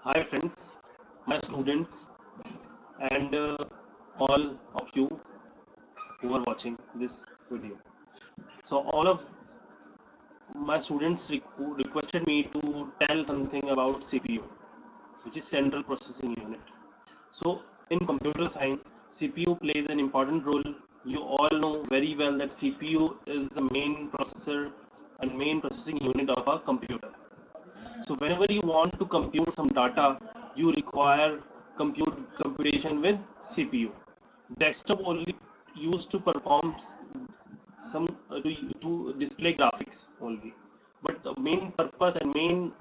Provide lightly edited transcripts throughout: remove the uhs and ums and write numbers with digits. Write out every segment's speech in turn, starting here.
Hi friends, my students, and all of you who are watching this video. So all of my students requested me to tell something about CPU, which is Central Processing Unit. So in computer science, CPU plays an important role. You all know very well that CPU is the main processor and main processing unit of a computer. So whenever you want to compute some data, you require computation with CPU. Desktop only used to perform some to display graphics only, but the main purpose and main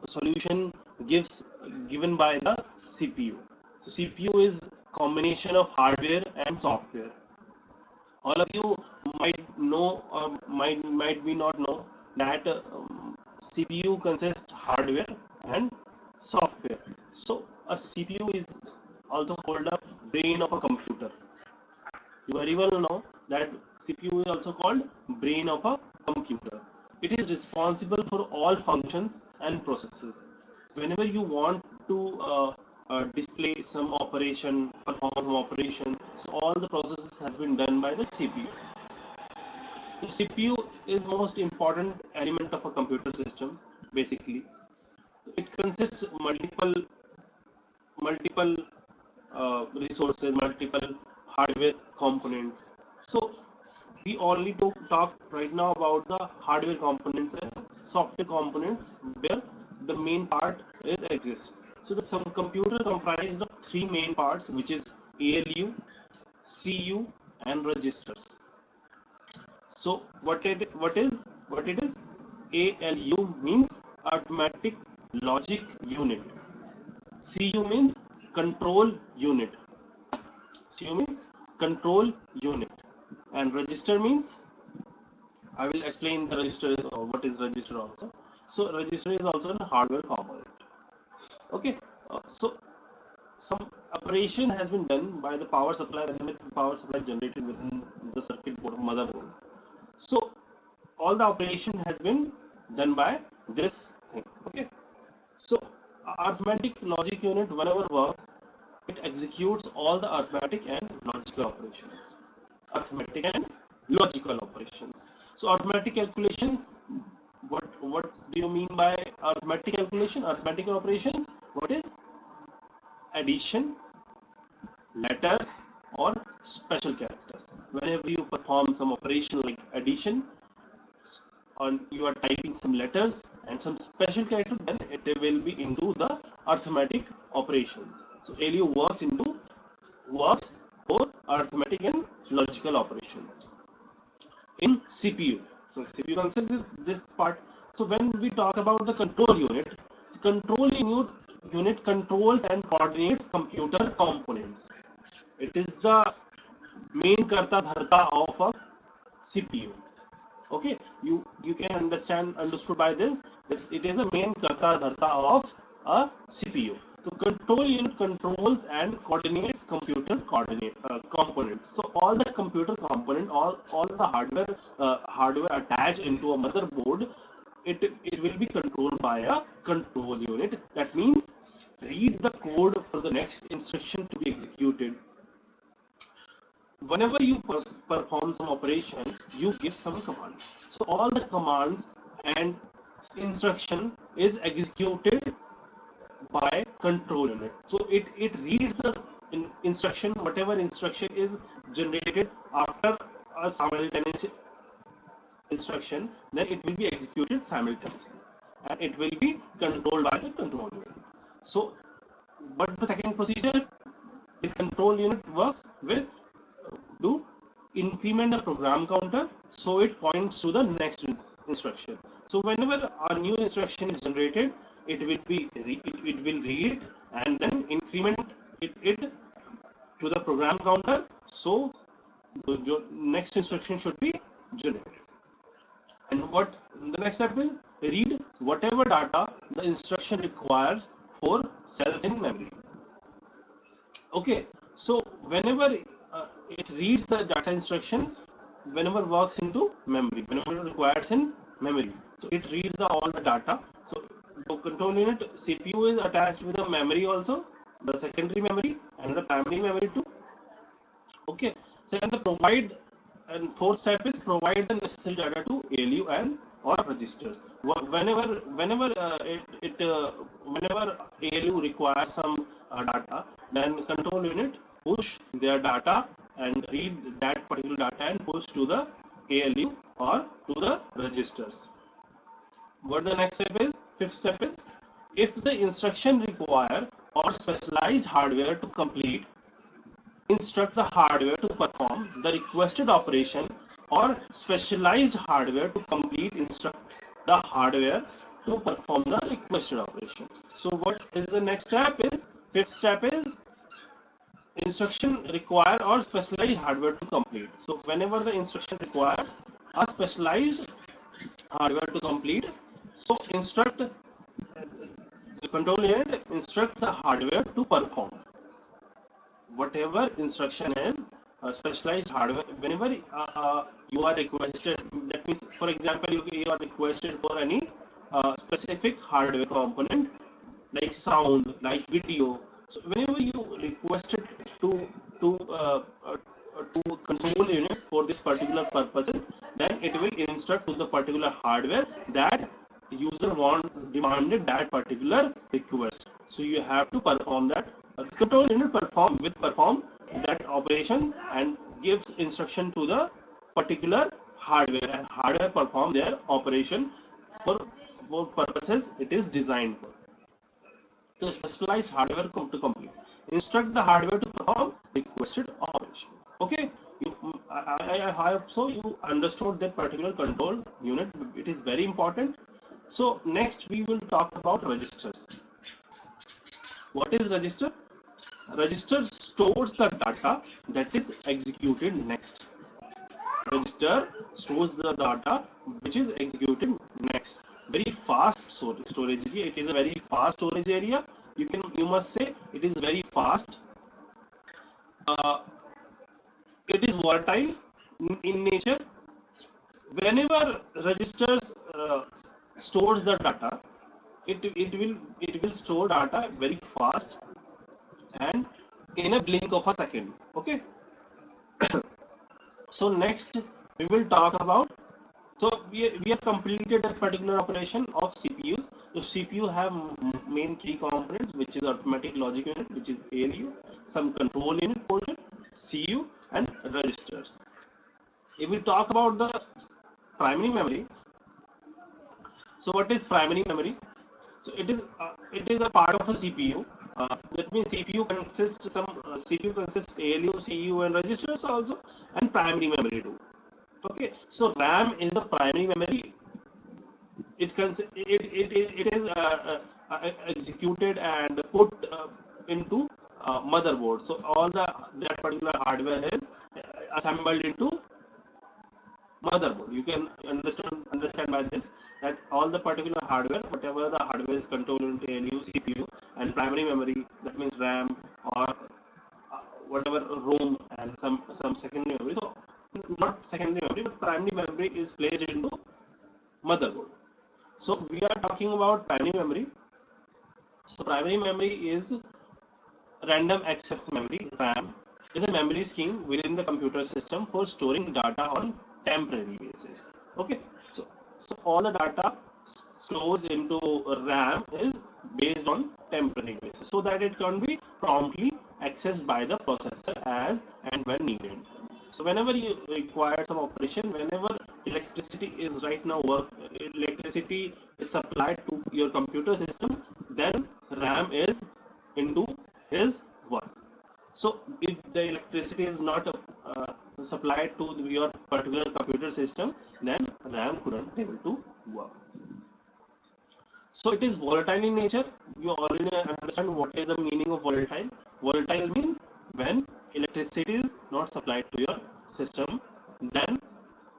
solution given by the CPU. So CPU is combination of hardware and software. All of you might know or might be not know that CPU consists hardware and software. So a CPU is also called a brain of a computer. You very well know that CPU is also called brain of a computer. It is responsible for all functions and processes. Whenever you want to display some operation, perform some operation, so all the processes has been done by the CPU. So CPU is most important element of a computer system. Basically, it consists multiple resources, multiple hardware components. So we only talk right now about the hardware components and software components where the main part is exists. So the some computer comprises of three main parts, which is ALU, CU, and registers. So what it is? ALU means arithmetic logic unit. CU means control unit. CU means control unit, and register means, I will explain the register what is register also. So register is also a hardware component. Okay, so some operation has been done by the power supply when the power supply generated within the circuit board motherboard. So all the operation has been done by this thing. Okay, so arithmetic logic unit whenever works, it executes all the arithmetic and logical operations. Arithmetic and logical operations. So arithmetic calculations. What do you mean by arithmetic calculation? Arithmetic operations. What is addition, letters, or special characters? Whenever you perform some operation like addition, or you are typing some letters and some special character, then it will be into the arithmetic operations. So ALU works for arithmetic and logical operations in CPU. So CPU considers this part. So when we talk about the control unit, the unit controls and coordinates computer components. It is the main karta dharta of a CPU. Okay, you can understood by this that it is a main karta dharta of a CPU. So control unit controls and coordinates computer components. So all the computer component, all the hardware attached into a motherboard, it will be controlled by a control unit. That means read the code for the next instruction to be executed. Whenever you perform some operation, you give some command. So all the commands and instruction is executed by control unit. So it reads the instruction, whatever instruction is generated after a simultaneous instruction, then it will be executed simultaneously and it will be controlled by the control unit. So but the second procedure, the control unit works with to increment the program counter so it points to the next instruction. So whenever a new instruction is generated, it will be it will read and then increment it to the program counter, so the next instruction should be generated. And what the next step is, read whatever data the instruction requires for cells in memory. Okay, so whenever it reads the data instruction, whenever works into memory, whenever it requires in memory, so it reads all the data. So the control unit CPU is attached with a memory also, the secondary memory and the primary memory too. Okay, so and the provide and fourth step is provide the necessary data to ALU and or registers. Whenever ALU requires some data, then control unit push their data and read that particular data and push to the ALU or to the registers. What the next step is? Fifth step is, if the instruction require or specialized hardware to complete, instruct the hardware to perform the requested operation, or specialized hardware to complete, instruct the hardware to perform the requested operation. So what is the next step is? Fifth step is instruction require or specialized hardware to complete. So whenever the instruction requires a specialized hardware to complete, so instruct the control unit instruct the hardware to perform whatever instruction is specialized hardware. Whenever you are requested, that means for example you are requested for any specific hardware component like sound, like video. So whenever you requested to uh, uh, to control unit for this particular purposes, then it will instruct to the particular hardware that user demanded that particular request. So you have to perform that. The control unit perform that operation and gives instruction to the particular hardware, and hardware perform their operation for purposes it is designed for. So specialized hardware to complete. Instruct the hardware to perform requested operation. Okay. I hope so you understood that particular control unit. It is very important. So next we will talk about registers. What is register? Register stores the data that is executed next. Register stores the data which is executed next. Very fast storage area. It is a very fast storage area. You must say it is very fast. It is volatile in nature. Whenever registers stores the data, it will store data very fast and in a blink of a second. Okay. So next we will talk about, so we have completed that particular operation of CPUs. So CPU have main three components, which is arithmetic logic unit, which is ALU, some control unit portion, CU, and registers. If we talk about the primary memory, so what is primary memory? So it is a part of a CPU. That means CPU consists ALU, CU, and registers also, and primary memory too. Okay, so RAM is the primary memory. It is executed and put into motherboard. So all that particular hardware is assembled into motherboard. You can understand by this that all the particular hardware, whatever the hardware is controlled into ALU, CPU, and primary memory, that means RAM or whatever ROM and some secondary memory. So not secondary memory, but primary memory is placed into motherboard. So we are talking about primary memory. So primary memory is random access memory, RAM, is a memory scheme within the computer system for storing data on temporary basis. Okay, so all the data stores into RAM is based on temporary basis, so that it can be promptly accessed by the processor as and when needed. So whenever you require some operation, whenever electricity is electricity is supplied to your computer system, then RAM is into his work. So if the electricity is not supplied to your particular computer system, then RAM couldn't be able to work. So it is volatile in nature. You already understand what is the meaning of volatile. Volatile means when electricity is not supplied to your system, then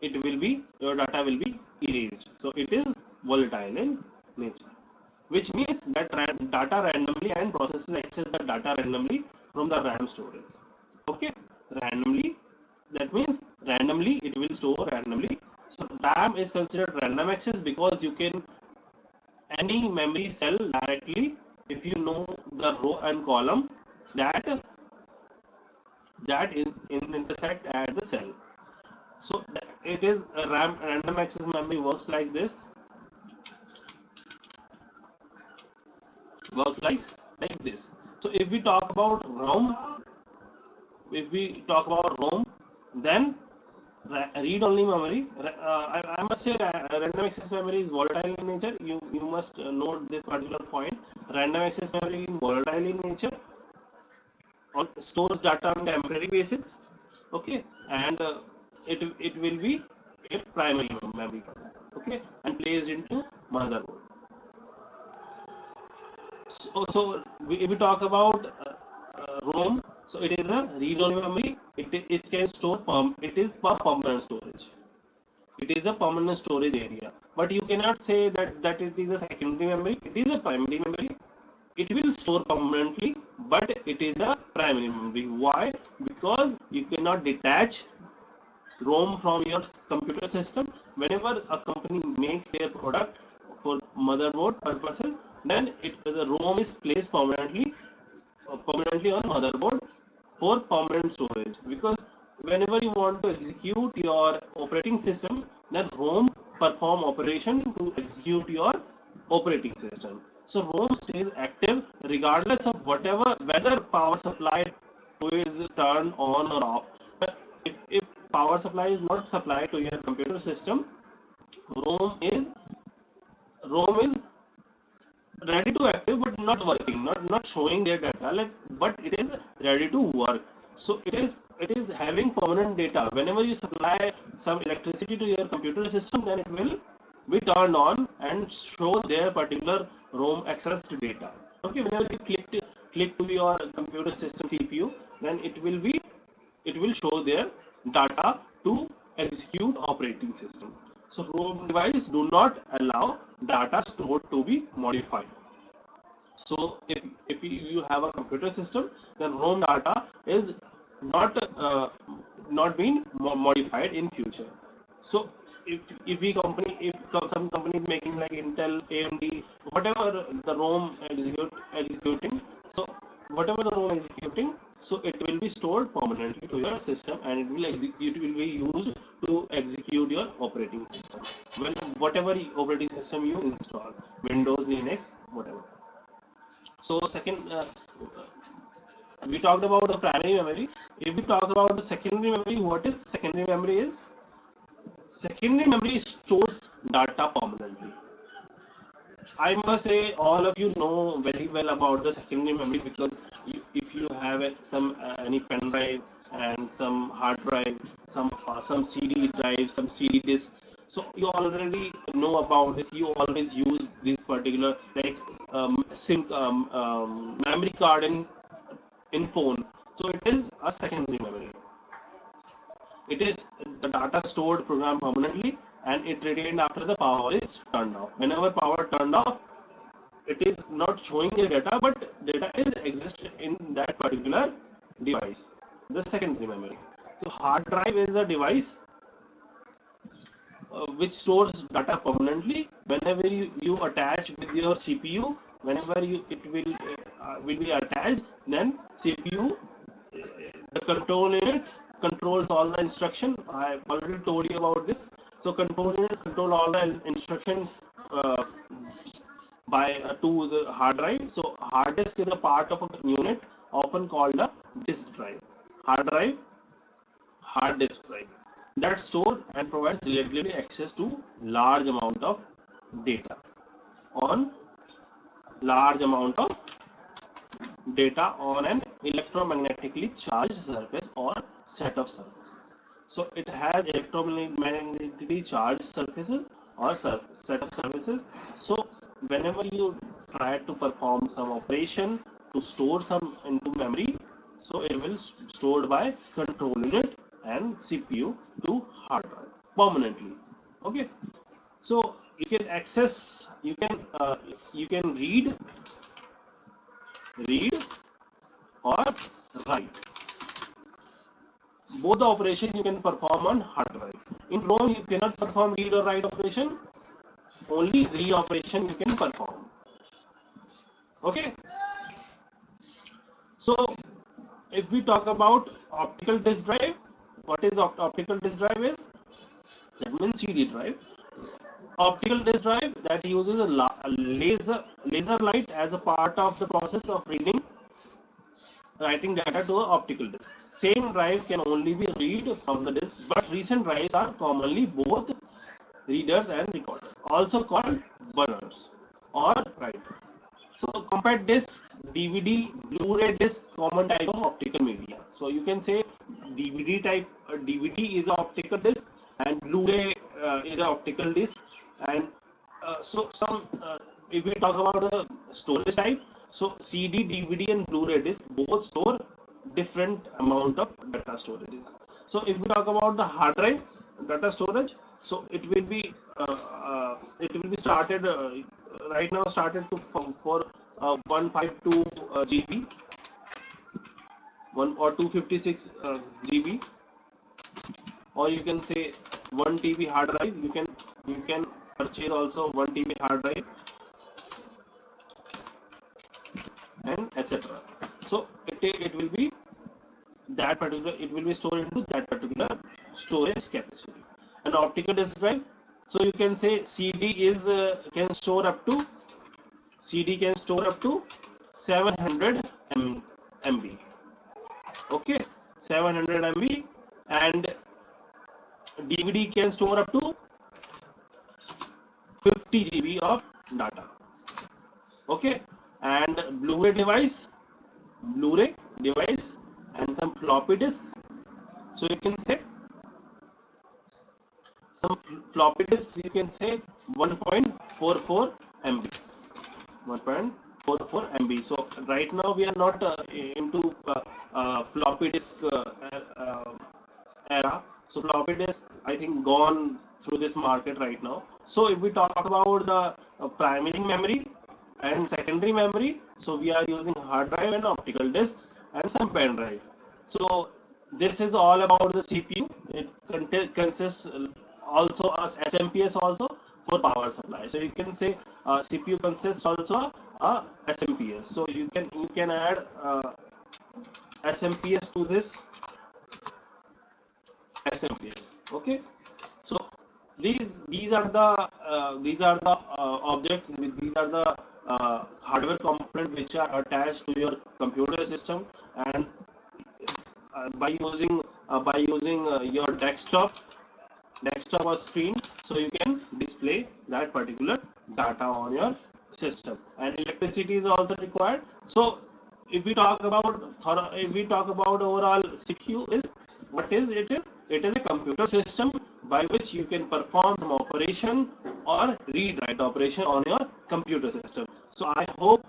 your data will be erased. So it is volatile in nature, which means that data randomly and processes access the data randomly from the RAM storage. Okay, randomly, that means randomly it will store randomly. So RAM is considered random access because you can any memory cell directly if you know the row and column that intersect at the cell. So it is a random access memory works like this, works like this. So if we talk about ROM, then read-only memory. I must say random access memory is volatile in nature. You must note this particular point. Random access memory is volatile in nature, stores data on temporary basis. Okay, and it will be a primary memory. Okay, and placed into motherboard. If we talk about ROM, so it is a read-only memory. It can store it is for permanent storage. It is a permanent storage area, but you cannot say that it is a secondary memory. It is a primary memory. It will store permanently, but it is a primary memory. Why? Because you cannot detach ROM from your computer system. Whenever a company makes their product for motherboard purposes, then the ROM is placed permanently on motherboard for permanent storage. Because whenever you want to execute your operating system, then ROM perform operation to execute your operating system. So ROM stays active regardless of whether power supply is turned on or off. But if power supply is not supplied to your computer system, ROM is ROM is ready to active but not working, not showing their data, like, but it is ready to work. So it is having permanent data. Whenever you supply some electricity to your computer system, then it will be turned on and show their particular ROM accessed data. Okay, whenever you click to your computer system CPU, then it will show their data to execute operating system. So ROM device do not allow data stored to be modified. So if you have a computer system, then ROM data is not being modified in future. So if some company is making like Intel, AMD, whatever the ROM executing, so whatever the ROM executing, so it will be stored permanently to your system, and it will be used to execute your operating system. When whatever operating system you install, Windows, Linux, whatever. So second, we talked about the primary memory. If we talk about the secondary memory, what is secondary memory is? Secondary memory stores data permanently. I must say all of you know very well about the secondary memory, because if you have any pen drive and some hard drive, some CD drive, some CD disks, so you already know about this. You always use this particular like memory card in phone. So it is a secondary memory. It is the data stored program permanently, and it retained after the power is turned off. Whenever power turned off, it is not showing the data, but data is exist in that particular device, the secondary memory. So hard drive is a device which stores data permanently. Whenever you attach with your CPU, whenever it will be attached, then CPU, the control unit controls all the instruction. I already told you about this. So control unit control all the instruction uh, to the hard drive. So hard disk is a part of a unit often called a disk drive. Hard drive, hard disk drive, that store and provides reliability access to large amount of data on large amount of data on an electromagnetically charged surface or set of surfaces. So it has electromagnetically charged surfaces or set of surfaces. So whenever you try to perform some operation to store some into memory, so it will stored by control unit and CPU to hard drive permanently. Okay. So you can access, you can read or write. Both the operation you can perform on hard drive. In ROM you cannot perform read or write operation. only read operation you can perform. Okay. So if we talk about optical disk drive, what is optical disk drive is? That means CD drive. Optical disk drive that uses a laser light as a part of the process of writing data to an optical disk. Same drive can only be read from the disk, but recent drives are commonly both readers and recorders, also called burners or writers. So compact disc, DVD, Blu-ray disc, common type of optical media. So you can say DVD type, DVD is an optical disc and Blu-ray is an optical disc. And if we talk about the storage type, so CD, DVD and Blu-ray disc both store different amount of data storages. So if we talk about the hard drive data storage, so it will be started right now started to for 152 GB, 1 or 256 GB, or you can say 1 TB hard drive. You can purchase also 1 TB hard drive and etc. So it will be that particular, it will be stored into that particular storage capacity. An optical disk drive, so you can say can store up to CD can store up to 700 MB. Okay, 700 MB, and DVD can store up to 50 GB of data. Okay, and Blu-ray device, and some floppy disks. So you can say some floppy disks. You can say 1.44 MB. 1.44 MB. So right now we are not into floppy disk era. So floppy disk, I think, gone through this market right now. So if we talk about the primary memory and secondary memory, so we are using hard drive and optical disks and some pen drives. So this is all about the CPU. It consists also as SMPS also for power supply. So you can say CPU consists also SMPS. So you can add SMPS to this SMPS. Okay. So these are the objects. These are the hardware components which are attached to your computer system, and by using your desktop or screen, so you can display that particular data on your system. And electricity is also required. So if we talk about overall CPU, is what is it? It is a computer system by which you can perform some operation or read write operation on your computer system. So I hope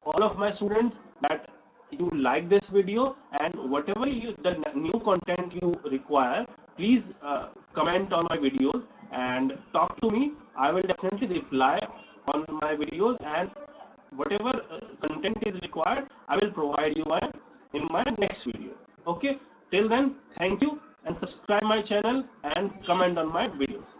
all of my students that you like this video, and whatever the new content you require, please comment on my videos and talk to me. I will definitely reply on my videos, and whatever content is required, I will provide you in my next video. Okay, till then, thank you, and subscribe my channel and comment on my videos.